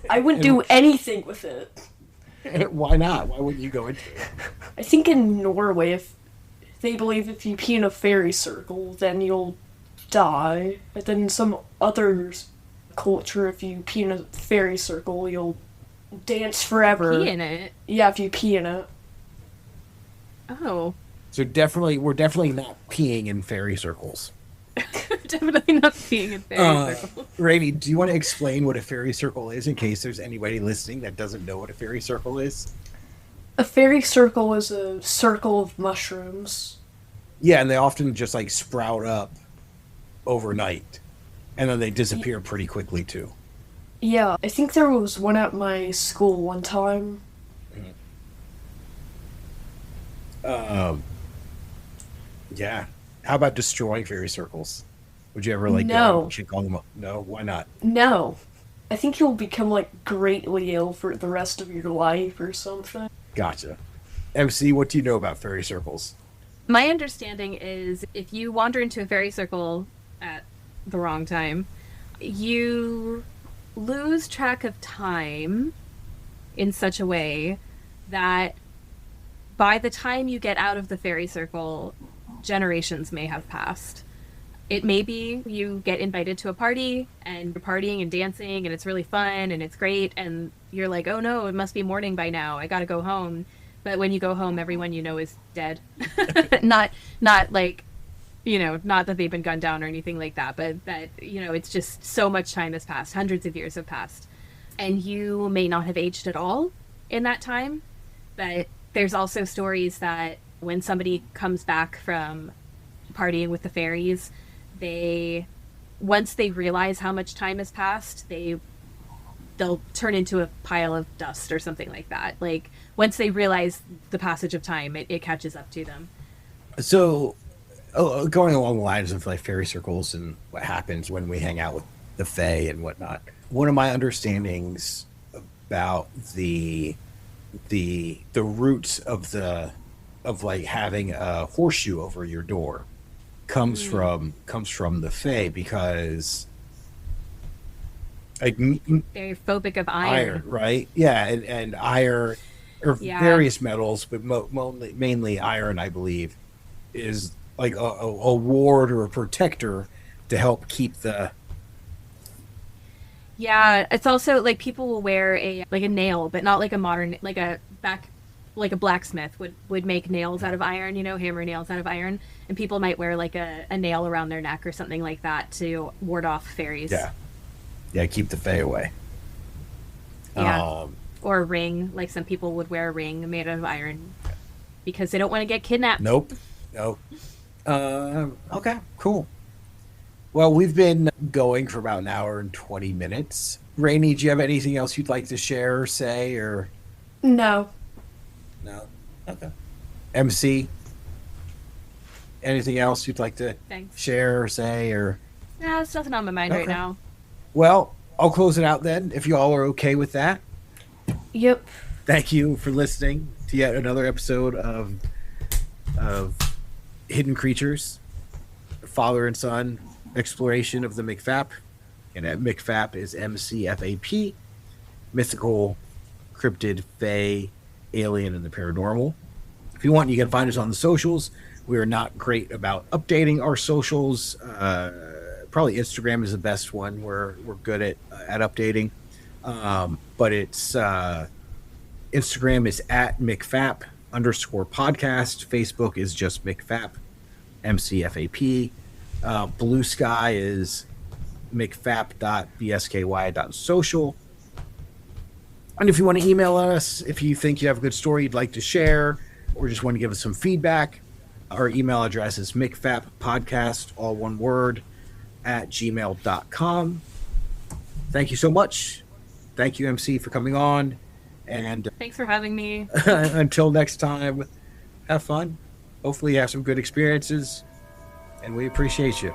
I wouldn't do anything with it. Why not? Why wouldn't you go into it? I think in Norway, if they believe if you pee in a fairy circle, then you'll die. But then in some other culture, if you pee in a fairy circle, you'll dance forever. Pee in it? Yeah, if you pee in it. Oh. So we're definitely not peeing in fairy circles. Definitely not peeing in fairy circles. Rainey, do you want to explain what a fairy circle is in case there's anybody listening that doesn't know what a fairy circle is? A fairy circle is a circle of mushrooms. Yeah, and they often just like sprout up overnight, and then they disappear pretty quickly too. Yeah, I think there was one at my school one time. Yeah. How about destroying fairy circles? Would you ever No. check on them? No, why not? No. I think you'll become like greatly ill for the rest of your life or something. Gotcha. MC, what do you know about fairy circles? My understanding is if you wander into a fairy circle at the wrong time, you lose track of time in such a way that by the time you get out of the fairy circle, generations may have passed. It may be you get invited to a party and you're partying and dancing and it's really fun and it's great and you're like, oh no, it must be morning by now. I gotta go home. But when you go home, everyone you know is dead. not like, not that they've been gunned down or anything like that, but that, it's just so much time has passed. Hundreds of years have passed. And you may not have aged at all in that time. But there's also stories that when somebody comes back from partying with the fairies, once they realize how much time has passed, they'll turn into a pile of dust or something like that. Like once they realize the passage of time, it catches up to them. So, going along the lines of like fairy circles and what happens when we hang out with the Fae and whatnot, one of my understandings about the roots of like having a horseshoe over your door comes from the Fae because like Very phobic of iron, iron. right? Yeah, and iron or Yeah. various metals, but mainly iron, I believe, is like a ward or a protector to help keep the. Yeah, it's also like people will wear a like a nail, but not like a modern like a back like a blacksmith would make nails out of iron, you know, hammer nails out of iron, and people might wear like a nail around their neck or something like that to ward off fairies. Yeah, keep the fae away. Yeah. Or a ring, like some people would wear a ring made out of iron because they don't want to get kidnapped. Nope. Okay, cool. Well, we've been going for about an hour and 20 minutes. Rainey, do you have anything else you'd like to share or say, or No. no? Okay. MC, anything else you'd like to Thanks. share or say, or? No, there's nothing on my mind right Okay. now. Well, I'll close it out then, if you all are okay with that. Yep. Thank you for listening to yet another episode of Hidden Creatures, father and son exploration of the M.C.F.A.P. And that M.C.F.A.P. is M.C.F.A.P. Mythical, cryptid, fae, alien, and the paranormal. If you want, you can find us on the socials. We are not great about updating our socials. Probably Instagram is the best one. We're good at updating. But it's Instagram is at McFap_podcast. Facebook is just McFap, MCFAP. Blue Sky is mcfap.bsky.social. And if you want to email us, if you think you have a good story you'd like to share, or just want to give us some feedback, our email address is mcfappodcast, all one word, @gmail.com. Thank you so much. Thank you, MC, for coming on. And Thanks for having me. until next time, have fun. Hopefully you have some good experiences. And we appreciate you.